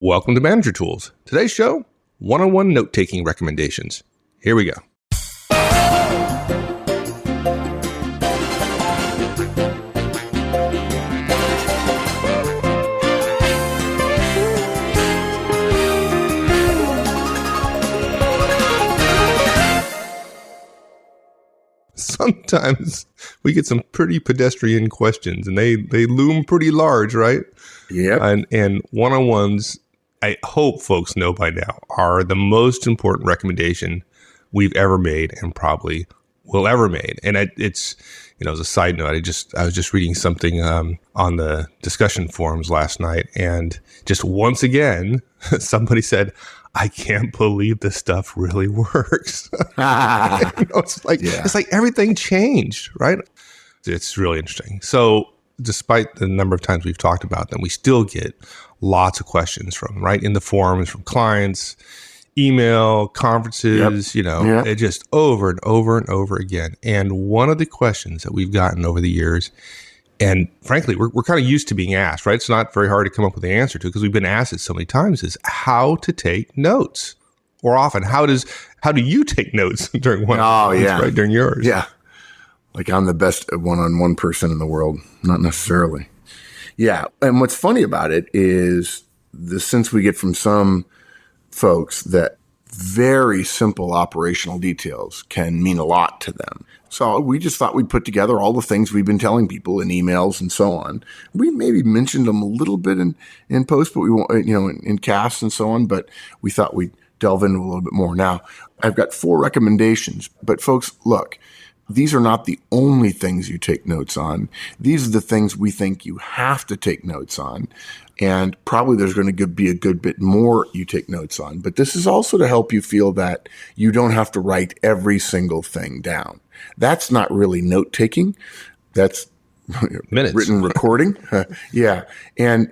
Welcome to Manager Tools. Today's show, one-on-one note-taking recommendations. Here we go. Sometimes we get some pretty pedestrian questions, and they loom pretty large, right? Yeah. And one-on-ones, I hope folks know by now, are the most important recommendation we've ever made and probably will ever made. And it's, as a side note, I was just reading something on the discussion forums last night, and just once again, somebody said, I can't believe this stuff really works. It's like everything changed, right? It's really interesting. So despite the number of times we've talked about them, we still get lots of questions from, right, in the forums, from clients, email, conferences, it just over and over and over again. And one of the questions that we've gotten over the years, and frankly, we're kind of used to being asked, right? It's not very hard to come up with the answer to because we've been asked it so many times, is how to take notes. Or often, how do you take notes during one-on-ones, right, during yours? Yeah. Like I'm the best one-on-one person in the world. Not necessarily. Yeah. And what's funny about it is the sense we get from some folks that very simple operational details can mean a lot to them. So we just thought we'd put together all the things we've been telling people in emails and so on. We maybe mentioned them a little bit in post, but we won't, in casts and so on, but we thought we'd delve into a little bit more. Now, I've got 4 recommendations, but folks, look, these are not the only things you take notes on. These are the things we think you have to take notes on. And probably there's going to be a good bit more you take notes on. But this is also to help you feel that you don't have to write every single thing down. That's not really note taking. That's minutes. Written recording. Yeah. And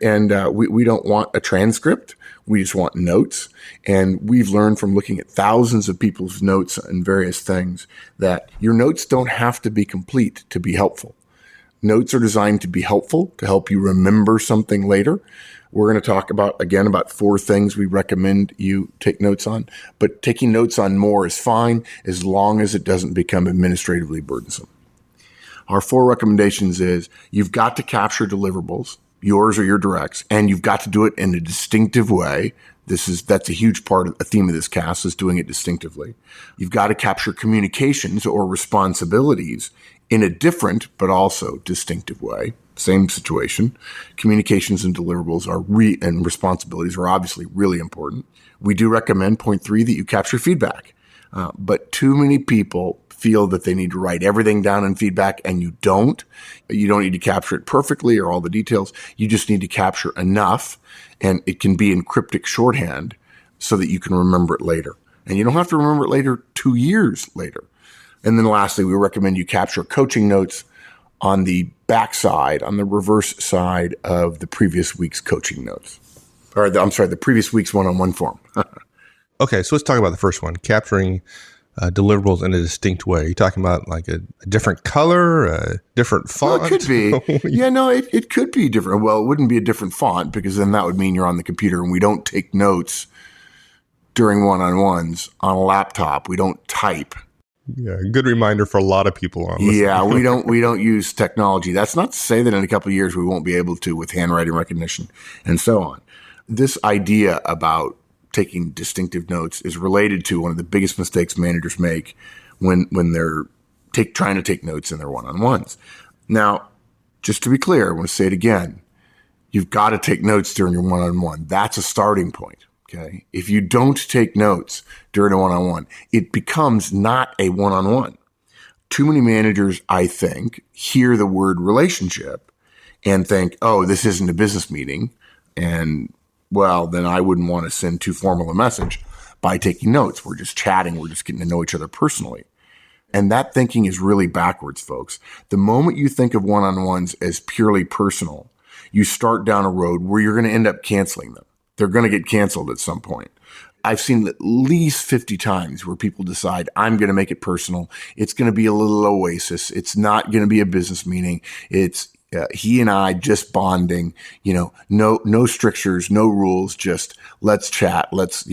we don't want a transcript. We just want notes. And we've learned from looking at thousands of people's notes and various things that your notes don't have to be complete to be helpful. Notes are designed to be helpful, to help you remember something later. We're going to talk about 4 things we recommend you take notes on. But taking notes on more is fine as long as it doesn't become administratively burdensome. Our 4 recommendations is you've got to capture deliverables, yours or your directs, and you've got to do it in a distinctive way. That's a huge part of the theme of this cast, is doing it distinctively. You've got to capture communications or responsibilities in a different but also distinctive way. Same situation. Communications and deliverables and responsibilities are obviously really important. We do recommend point 3 that you capture feedback. But too many people feel that they need to write everything down in feedback, and you don't. You don't need to capture it perfectly or all the details. You just need to capture enough, and it can be in cryptic shorthand so that you can remember it later. And you don't have to remember it later 2 years later. And then lastly, we recommend you capture coaching notes on the backside, on the reverse side of the previous week's coaching notes. The previous week's one-on-one form. Okay, so let's talk about the first one, capturing deliverables in a distinct way. Are you talking about like a different color, a different font? Well, it could be. It could be different. Well, it wouldn't be a different font because then that would mean you're on the computer, and we don't take notes during one-on-ones on a laptop. We don't type. Yeah, good reminder for a lot of people on this. Yeah, we don't use technology. That's not to say that in a couple of years we won't be able to with handwriting recognition and so on. This idea about taking distinctive notes is related to one of the biggest mistakes managers make when they're trying to take notes in their one-on-ones. Now, just to be clear, I want to say it again. You've got to take notes during your one-on-one. That's a starting point. Okay. If you don't take notes during a one-on-one, it becomes not a one-on-one. Too many managers, I think, hear the word relationship and think, oh, this isn't a business meeting. And well, then I wouldn't want to send too formal a message by taking notes. We're just chatting. We're just getting to know each other personally. And that thinking is really backwards, folks. The moment you think of one-on-ones as purely personal, you start down a road where you're going to end up canceling them. They're going to get canceled at some point. I've seen at least 50 times where people decide, I'm going to make it personal. It's going to be a little oasis. It's not going to be a business meeting. It's he and I just bonding, no strictures, no rules, just let's chat. Let's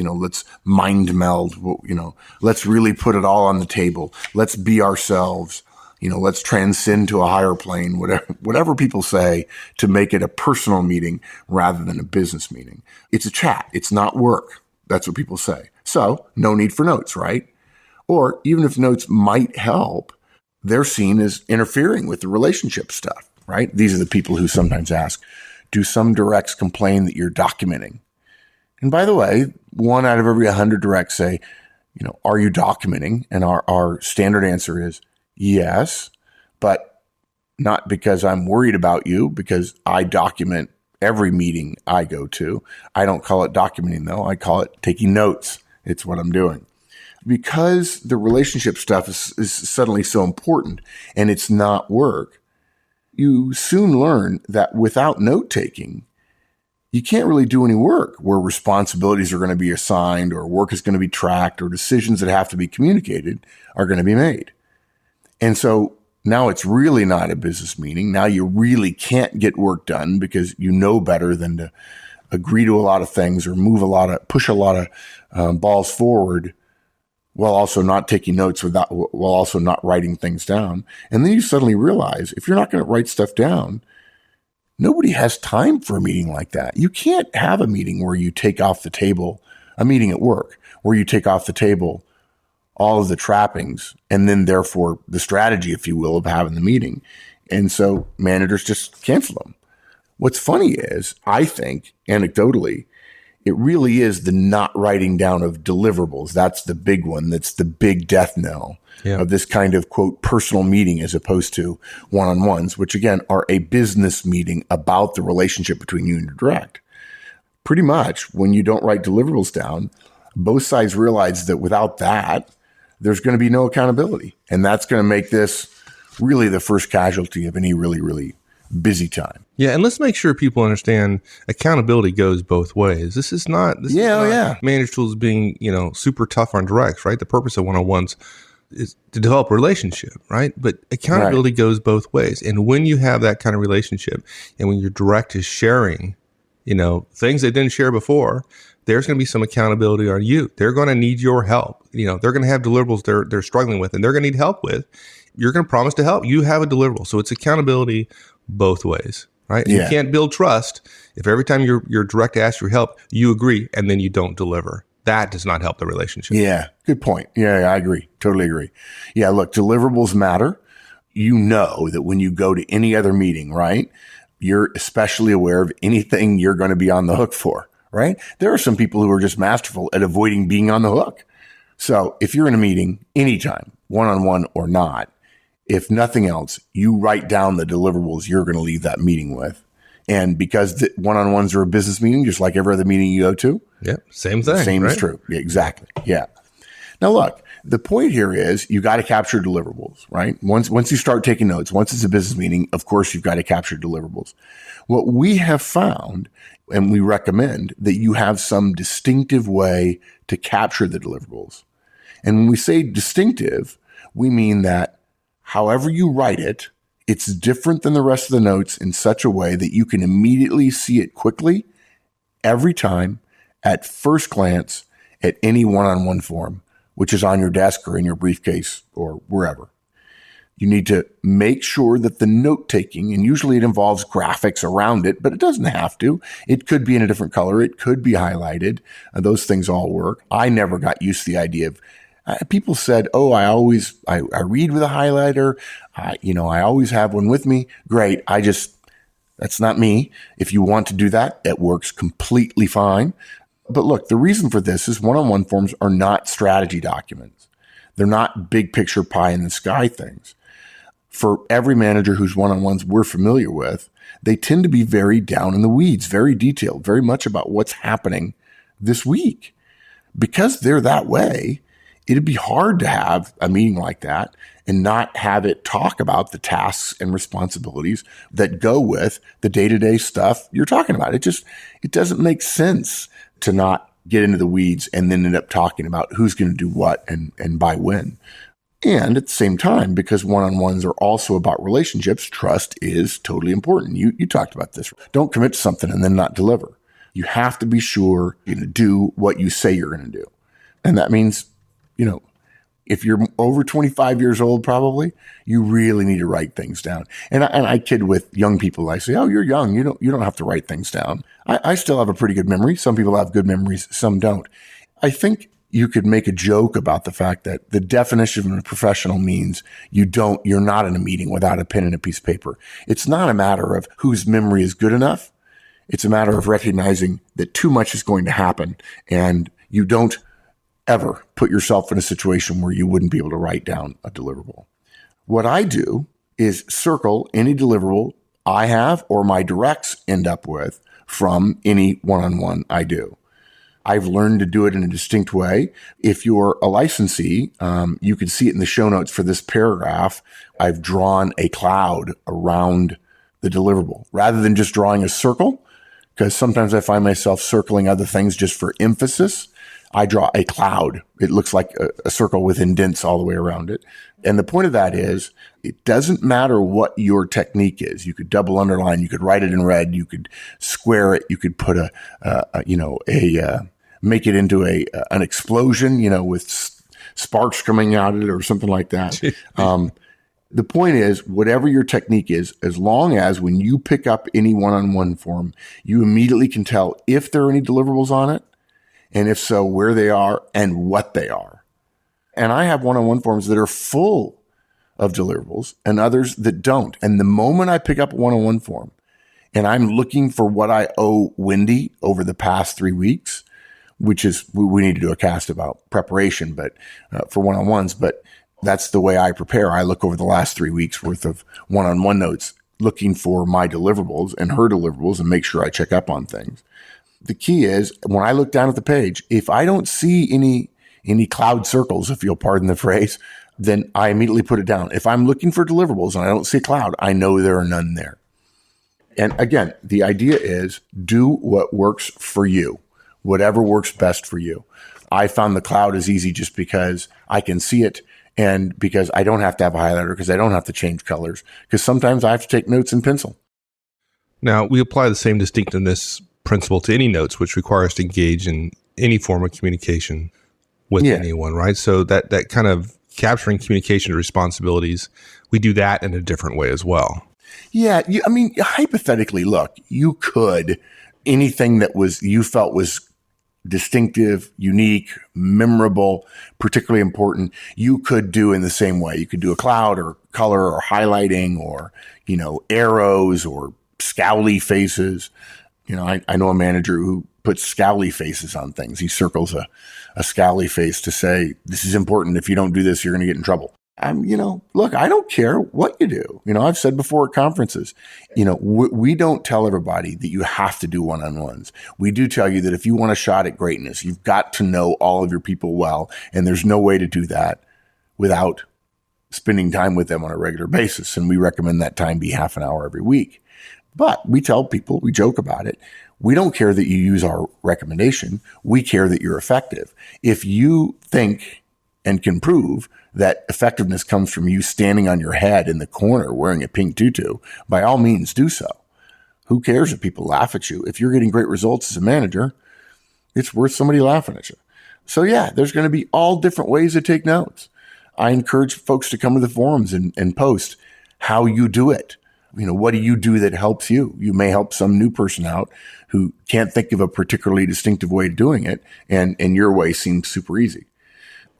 mind meld, let's really put it all on the table. Let's be ourselves. Let's transcend to a higher plane, whatever people say to make it a personal meeting rather than a business meeting. It's a chat. It's not work. That's what people say. So no need for notes, right? Or even if notes might help, they're seen as interfering with the relationship stuff, right? These are the people who sometimes ask, do some directs complain that you're documenting? And by the way, 1 out of every 100 directs say, are you documenting? And our standard answer is yes, but not because I'm worried about you, because I document every meeting I go to. I don't call it documenting though. I call it taking notes. It's what I'm doing. Because the relationship stuff is suddenly so important and it's not work, you soon learn that without note taking, you can't really do any work where responsibilities are going to be assigned or work is going to be tracked or decisions that have to be communicated are going to be made. And so now it's really not a business meeting. Now you really can't get work done because you know better than to agree to a lot of things or push a lot of balls forward while also not taking notes while also not writing things down. And then you suddenly realize if you're not going to write stuff down, nobody has time for a meeting like that. You can't have a meeting where you take off the table, a meeting at work, where you take off the table all of the trappings and then therefore the strategy, if you will, of having the meeting. And so managers just cancel them. What's funny is, I think, anecdotally, it really is the not writing down of deliverables. That's the big one. That's the big death knell of this kind of, quote, personal meeting as opposed to one-on-ones, which again are a business meeting about the relationship between you and your direct. Pretty much when you don't write deliverables down, both sides realize that without that, there's going to be no accountability. And that's going to make this really the first casualty of any really, really busy time. Yeah, and let's make sure people understand accountability goes both ways. This is not Manage Tools being, super tough on directs, right? The purpose of one-on-ones is to develop a relationship, right? But accountability goes both ways. And when you have that kind of relationship and when your direct is sharing, things they didn't share before, there's going to be some accountability on you. They're going to need your help. They're going to have deliverables they're struggling with and they're going to need help with. You're going to promise to help. You have a deliverable. So it's accountability both ways, right? Yeah. You can't build trust if every time your direct asks for help, you agree and then you don't deliver. That does not help the relationship. Yeah, good point. Yeah, I agree. Totally agree. Yeah, look, deliverables matter. You know that when you go to any other meeting, right, you're especially aware of anything you're going to be on the hook for, right? There are some people who are just masterful at avoiding being on the hook. So if you're in a meeting anytime, one-on-one or not, if nothing else, you write down the deliverables you're going to leave that meeting with. And because the one-on-ones are a business meeting, just like every other meeting you go to. Yeah, same thing. Same is true. Yeah, exactly. Yeah. Now, look, the point here is you got to capture deliverables, right? Once you start taking notes, once it's a business meeting, of course, you've got to capture deliverables. What we have found, and we recommend, that you have some distinctive way to capture the deliverables. And when we say distinctive, we mean that however you write it, it's different than the rest of the notes in such a way that you can immediately see it quickly every time at first glance at any one-on-one forum, which is on your desk or in your briefcase or wherever. You need to make sure that the note taking, and usually it involves graphics around it, but it doesn't have to. It could be in a different color. It could be highlighted. Those things all work. I never got used to the idea of people said, oh, I read with a highlighter. I always have one with me. Great. That's not me. If you want to do that, it works completely fine. But look, the reason for this is one-on-one forums are not strategy documents. They're not big picture pie in the sky things. For every manager whose one-on-ones we're familiar with, they tend to be very down in the weeds, very detailed, very much about what's happening this week. Because they're that way, it'd be hard to have a meeting like that and not have it talk about the tasks and responsibilities that go with the day-to-day stuff you're talking about. It doesn't make sense to not get into the weeds and then end up talking about who's going to do what and by when. And at the same time, because one-on-ones are also about relationships, trust is totally important. You talked about this. Don't commit to something and then not deliver. You have to be sure you're going to do what you say you're going to do. And that means, if you're over 25 years old, probably, you really need to write things down. And I kid with young people. I say, oh, you're young. You don't have to write things down. I still have a pretty good memory. Some people have good memories. Some don't. I think you could make a joke about the fact that the definition of a professional means you're not in a meeting without a pen and a piece of paper. It's not a matter of whose memory is good enough. It's a matter of recognizing that too much is going to happen, and you don't ever put yourself in a situation where you wouldn't be able to write down a deliverable. What I do is circle any deliverable I have or my directs end up with from any one-on-one I do. I've learned to do it in a distinct way. If you're a licensee, you can see it in the show notes for this paragraph. I've drawn a cloud around the deliverable rather than just drawing a circle, because sometimes I find myself circling other things just for emphasis. I draw a cloud. It looks like a circle with indents all the way around it. And the point of that is, it doesn't matter what your technique is. You could double underline, you could write it in red, you could square it, you could put make it into an explosion, with sparks coming out of it or something like that. The point is, whatever your technique is, as long as when you pick up any one-on-one form, you immediately can tell if there are any deliverables on it, and if so, where they are and what they are. And I have one-on-one forms that are full of deliverables and others that don't. And the moment I pick up a one-on-one form and I'm looking for what I owe Wendy over the past 3 weeks, which is, we need to do a cast about preparation, but for one-on-ones, but that's the way I prepare. I look over the last 3 weeks worth of one-on-one notes, looking for my deliverables and her deliverables and make sure I check up on things. The key is, when I look down at the page, if I don't see any cloud circles, if you'll pardon the phrase, then I immediately put it down. If I'm looking for deliverables and I don't see a cloud, I know there are none there. And again, the idea is, do what works for you, whatever works best for you. I found the cloud is easy just because I can see it, and because I don't have to have a highlighter, because I don't have to change colors, because sometimes I have to take notes in pencil. Now, we apply the same distinctiveness principle to any notes, which requires to engage in any form of communication with anyone, right? So that kind of capturing communication responsibilities, we do that in a different way as well. Yeah. Hypothetically, look, you could, anything that you felt was distinctive, unique, memorable, particularly important, you could do in the same way. You could do a cloud or color or highlighting or, arrows or scowly faces. I know a manager who puts scowly faces on things. He circles a scowly face to say, this is important. If you don't do this, you're going to get in trouble. Look, I don't care what you do. I've said before at conferences, we don't tell everybody that you have to do one-on-ones. We do tell you that if you want a shot at greatness, you've got to know all of your people well. And there's no way to do that without spending time with them on a regular basis. And we recommend that time be half an hour every week. But we tell people, we joke about it. We don't care that you use our recommendation. We care that you're effective. If you think and can prove that effectiveness comes from you standing on your head in the corner wearing a pink tutu, by all means do so. Who cares if people laugh at you? If you're getting great results as a manager, it's worth somebody laughing at you. So yeah, there's going to be all different ways to take notes. I encourage folks to come to the forums and post how you do it. What do you do that helps you? You may help some new person out who can't think of a particularly distinctive way of doing it, and your way seems super easy.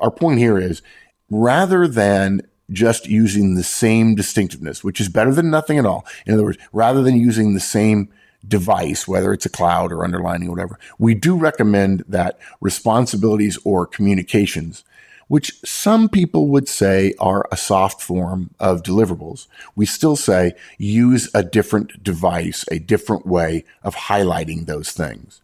Our point here is, rather than just using the same distinctiveness, which is better than nothing at all. In other words, rather than using the same device, whether it's a cloud or underlining or whatever, we do recommend that responsibilities or communications, which some people would say are a soft form of deliverables, we still say use a different device, a different way of highlighting those things.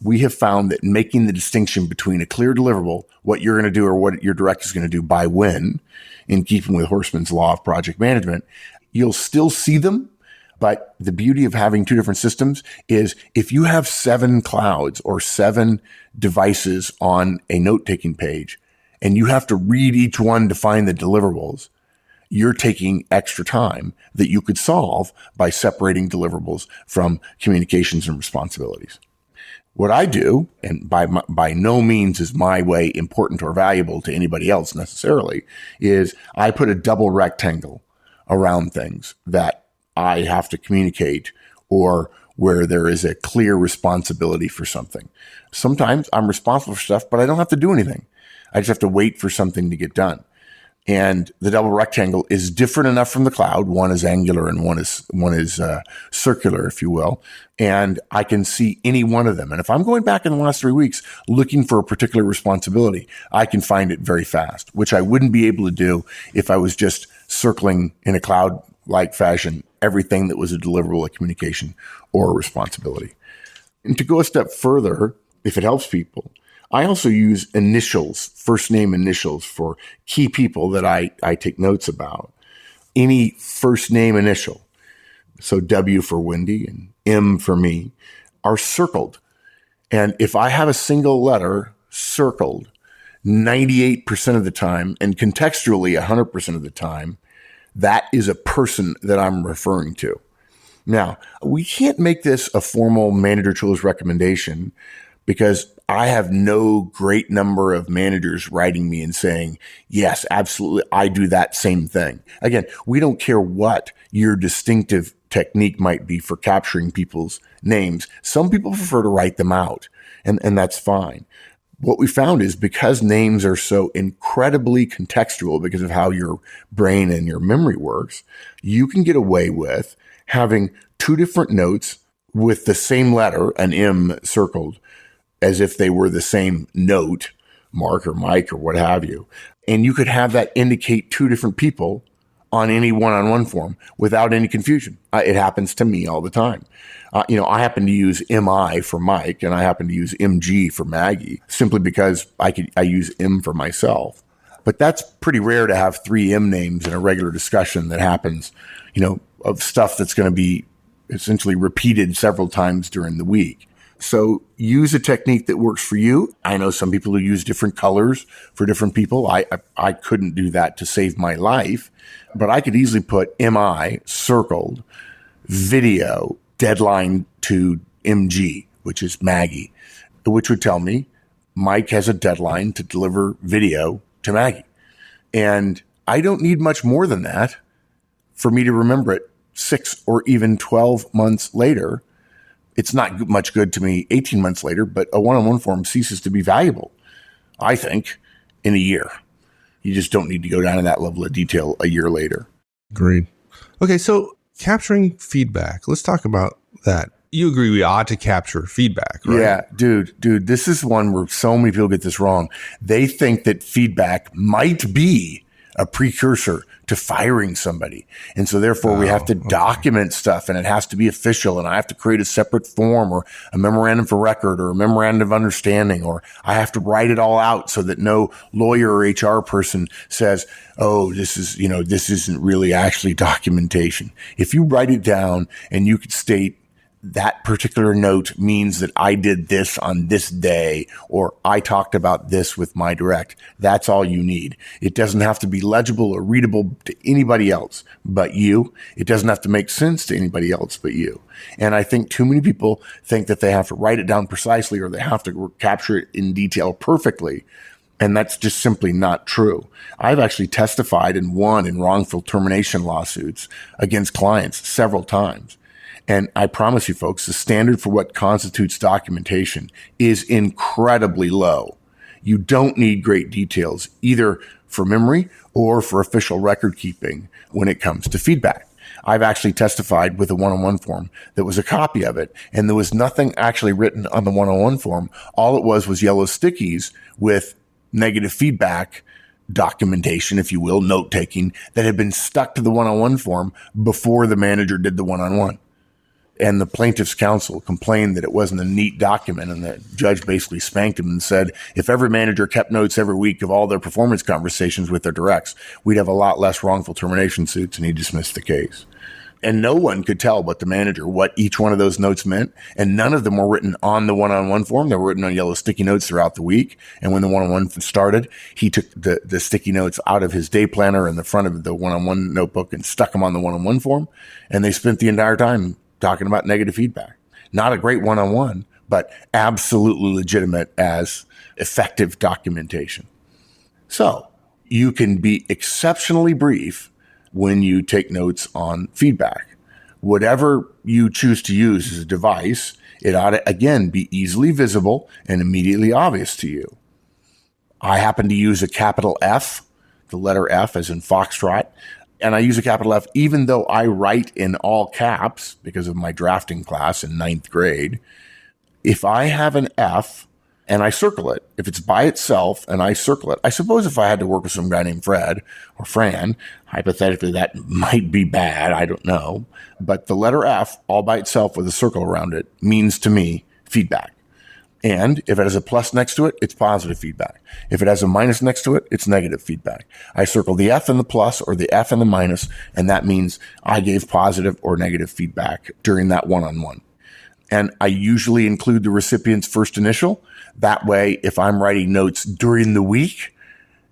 We have found that making the distinction between a clear deliverable, what you're going to do or what your direct is going to do by when, in keeping with Horstman's law of project management, you'll still see them. But the beauty of having two different systems is, if you have 7 clouds or 7 devices on a note-taking page, and you have to read each one to find the deliverables, you're taking extra time that you could solve by separating deliverables from communications and responsibilities. What I do, and by no means is my way important or valuable to anybody else necessarily, is I put a double rectangle around things that I have to communicate or where there is a clear responsibility for something. Sometimes I'm responsible for stuff, but I don't have to do anything. I just have to wait for something to get done. And the double rectangle is different enough from the cloud. One is angular and one is circular, if you will. And I can see any one of them. And if I'm going back in the last 3 weeks looking for a particular responsibility, I can find it very fast, which I wouldn't be able to do if I was just circling in a cloud-like fashion everything that was a deliverable, a communication, or a responsibility. And to go a step further, if it helps people, I also use initials, first name initials for key people that I take notes about. Any first name initial, so W for Wendy and M for me, are circled. And if I have a single letter circled 98% of the time and contextually 100% of the time, that is a person that I'm referring to. Now, we can't make this a formal manager tools recommendation because I have no great number of managers writing me and saying, yes, absolutely, I do that same thing. Again, we don't care what your distinctive technique might be for capturing people's names. Some people prefer to write them out, and that's fine. What we found is because names are so incredibly contextual because of how your brain and your memory works, you can get away with having two different notes with the same letter, an M circled, as if they were the same note, Mark or Mike or what have you. And you could have that indicate two different people on any one-on-one form without any confusion. It happens to me all the time. I happen to use MI for Mike and I happen to use MG for Maggie simply because I use M for myself. But that's pretty rare to have 3 M names in a regular discussion that happens, of stuff that's going to be essentially repeated several times during the week. So use a technique that works for you. I know some people who use different colors for different people. I couldn't do that to save my life, but I could easily put MI circled, video, deadline to MG, which is Maggie, which would tell me Mike has a deadline to deliver video to Maggie. And I don't need much more than that for me to remember it 6 or even 12 months later. It's not much good to me 18 months later, but a one-on-one form ceases to be valuable, I think, in a year. You just don't need to go down to that level of detail a year later. Agreed. Okay, so capturing feedback. Let's talk about that. You agree we ought to capture feedback, right? Yeah, dude, this is one where so many people get this wrong. They think that feedback might be a precursor to firing somebody. And so therefore we have to document stuff and it has to be official and I have to create a separate form or a memorandum for record or a memorandum of understanding, or I have to write it all out so that no lawyer or HR person says, oh, this isn't really actually documentation. If you write it down and you could state that particular note means that I did this on this day, or I talked about this with my direct. That's all you need. It doesn't have to be legible or readable to anybody else but you. It doesn't have to make sense to anybody else but you. And I think too many people think that they have to write it down precisely or they have to capture it in detail perfectly. And that's just simply not true. I've actually testified and won in wrongful termination lawsuits against clients several times. And I promise you folks, the standard for what constitutes documentation is incredibly low. You don't need great details either for memory or for official record keeping when it comes to feedback. I've actually testified with a one-on-one form that was a copy of it, and there was nothing actually written on the one-on-one form. All it was yellow stickies with negative feedback documentation, if you will, note-taking that had been stuck to the one-on-one form before the manager did the one-on-one. And the plaintiff's counsel complained that it wasn't a neat document, and the judge basically spanked him and said, if every manager kept notes every week of all their performance conversations with their directs, we'd have a lot less wrongful termination suits, and he dismissed the case. And no one could tell but the manager what each one of those notes meant. And none of them were written on the one-on-one form. They were written on yellow sticky notes throughout the week. And when the one-on-one started, he took the sticky notes out of his day planner in the front of the one-on-one notebook and stuck them on the one-on-one form. And they spent the entire time talking about negative feedback. Not a great one-on-one, but absolutely legitimate as effective documentation. So you can be exceptionally brief when you take notes on feedback. Whatever you choose to use as a device, it ought to, again, be easily visible and immediately obvious to you. I happen to use a capital F, the letter F as in Foxtrot, and I use a capital F even though I write in all caps because of my drafting class in 9th grade. If I have an F and I circle it, if it's by itself and I circle it, I suppose if I had to work with some guy named Fred or Fran, hypothetically that might be bad. I don't know. But the letter F all by itself with a circle around it means to me feedback. And if it has a plus next to it, it's positive feedback. If it has a minus next to it, it's negative feedback. I circle the F and the plus or the F and the minus, and that means I gave positive or negative feedback during that one-on-one. And I usually include the recipient's first initial. That way, if I'm writing notes during the week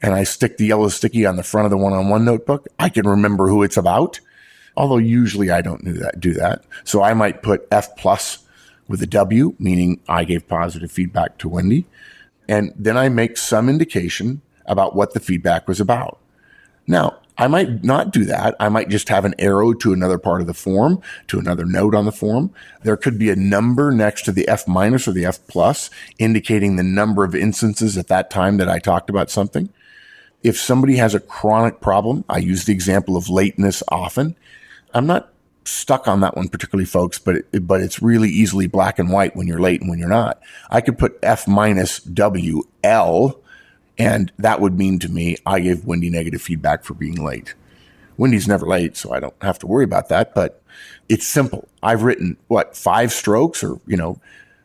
and I stick the yellow sticky on the front of the one-on-one notebook, I can remember who it's about. Although usually I don't do that. So I might put F plus with a W, meaning I gave positive feedback to Wendy. And then I make some indication about what the feedback was about. Now, I might not do that. I might just have an arrow to another part of the form, to another note on the form. There could be a number next to the F minus or the F plus, indicating the number of instances at that time that I talked about something. If somebody has a chronic problem, I use the example of lateness often. I'm not stuck on that one particularly, folks, but it's really easily black and white when you're late and when you're not. I could put F minus W L, and that would mean to me, I gave Wendy negative feedback for being late. Wendy's never late, so I don't have to worry about that, but it's simple. I've written, 5 strokes or,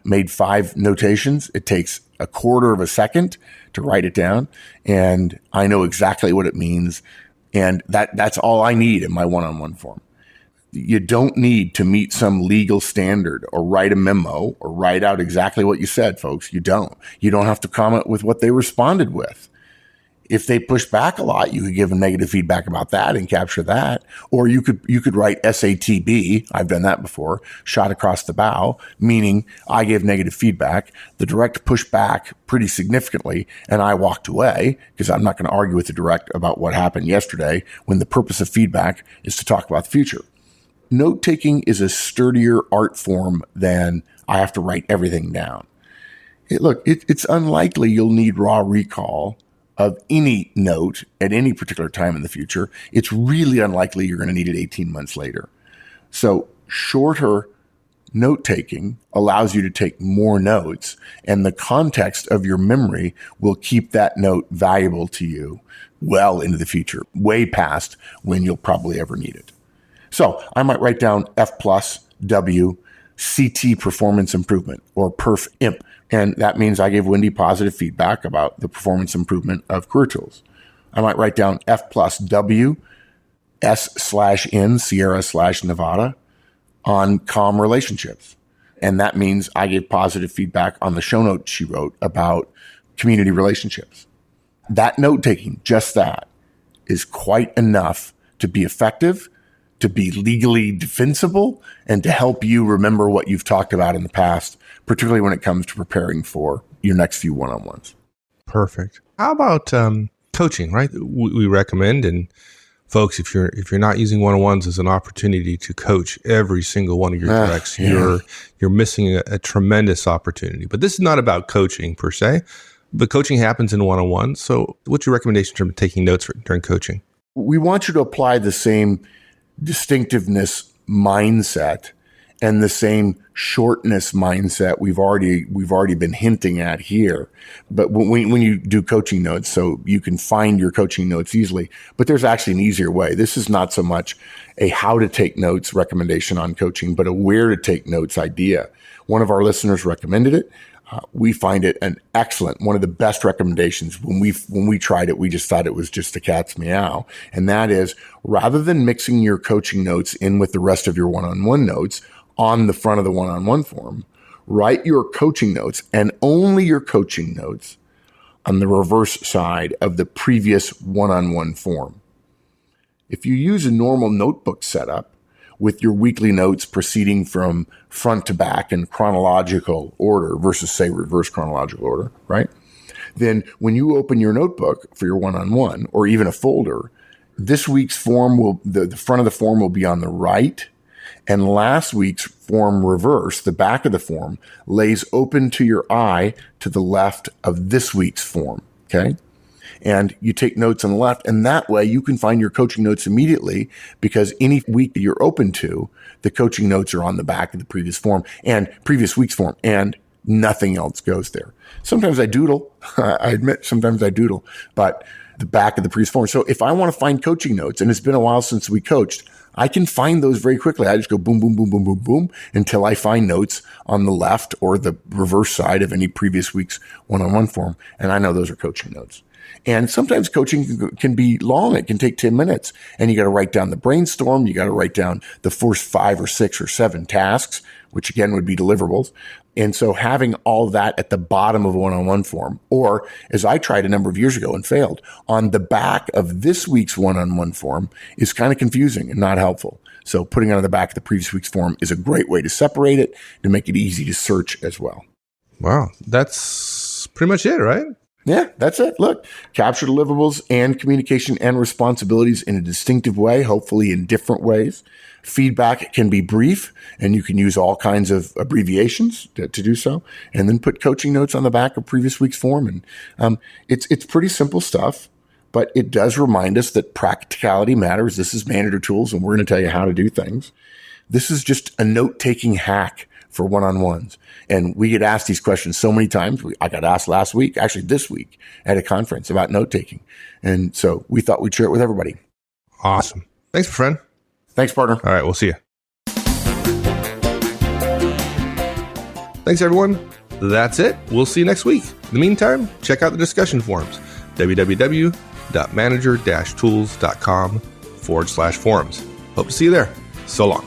made 5 notations. It takes a quarter of a second to write it down, and I know exactly what it means, and that's all I need in my one-on-one form. You don't need to meet some legal standard or write a memo or write out exactly what you said, folks. You don't. You don't have to comment with what they responded with. If they push back a lot, you could give them negative feedback about that and capture that. Or you could write SATB. I've done that before. Shot across the bow, meaning I gave negative feedback. The direct pushed back pretty significantly, and I walked away because I'm not going to argue with the direct about what happened yesterday when the purpose of feedback is to talk about the future. Note-taking is a sturdier art form than I have to write everything down. It's unlikely you'll need raw recall of any note at any particular time in the future. It's really unlikely you're going to need it 18 months later. So shorter note-taking allows you to take more notes, and the context of your memory will keep that note valuable to you well into the future, way past when you'll probably ever need it. So I might write down F plus W CT performance improvement or perf imp. And that means I gave Wendy positive feedback about the performance improvement of Career Tools. I might write down F plus W S/N Sierra/Nevada on calm relationships. And that means I gave positive feedback on the show note she wrote about community relationships. That note taking, just that, is quite enough to be effective, to be legally defensible, and to help you remember what you've talked about in the past, particularly when it comes to preparing for your next few one-on-ones. Perfect. How about coaching, right? We recommend, and folks, if you're not using one-on-ones as an opportunity to coach every single one of your directs, you're missing a tremendous opportunity. But this is not about coaching per se, but coaching happens in one-on-one. So what's your recommendation in terms of taking notes during coaching? We want you to apply the same distinctiveness mindset and the same shortness mindset we've already been hinting at here. But when you do coaching notes, so you can find your coaching notes easily, but there's actually an easier way. This is not so much a how to take notes recommendation on coaching, but a where to take notes idea. One of our listeners recommended it. We find it an excellent, one of the best recommendations. When we tried it, we just thought it was just a cat's meow. And that is, rather than mixing your coaching notes in with the rest of your one-on-one notes on the front of the one-on-one form, write your coaching notes and only your coaching notes on the reverse side of the previous one-on-one form. If you use a normal notebook setup with your weekly notes proceeding from front to back in chronological order versus, say, reverse chronological order, right? Then when you open your notebook for your one-on-one or even a folder, this week's form the front of the form will be on the right, and last week's form reverse, the back of the form, lays open to your eye to the left of this week's form, okay? And you take notes on the left, and that way you can find your coaching notes immediately, because any week that you're open to, the coaching notes are on the back of the previous form and previous week's form, and nothing else goes there. Sometimes I doodle. I admit sometimes I doodle, but the back of the previous form. So if I want to find coaching notes, and it's been a while since we coached, I can find those very quickly. I just go boom, boom, boom, boom, boom, boom until I find notes on the left or the reverse side of any previous week's one-on-one form. And I know those are coaching notes. And sometimes coaching can be long. It can take 10 minutes, and you got to write down the brainstorm. You got to write down the first 5 or 6 or 7 tasks, which again would be deliverables. And so having all that at the bottom of a one-on-one form, or as I tried a number of years ago and failed, on the back of this week's one-on-one form is kind of confusing and not helpful. So putting it on the back of the previous week's form is a great way to separate it, to make it easy to search as well. Wow. That's pretty much it, right? Yeah, that's it. Look, capture deliverables and communication and responsibilities in a distinctive way, hopefully in different ways. Feedback can be brief, and you can use all kinds of abbreviations to do so, and then put coaching notes on the back of previous week's form. And it's pretty simple stuff, but it does remind us that practicality matters. This is Manager Tools, and we're going to tell you how to do things. This is just a note-taking hack for one-on-ones. And we get asked these questions so many times. I got asked last week, actually this week, at a conference about note-taking. And so we thought we'd share it with everybody. Awesome. Thanks, friend. Thanks, partner. All right, we'll see you. Thanks, everyone. That's it. We'll see you next week. In the meantime, check out the discussion forums, www.manager-tools.com/forums. Hope to see you there. So long.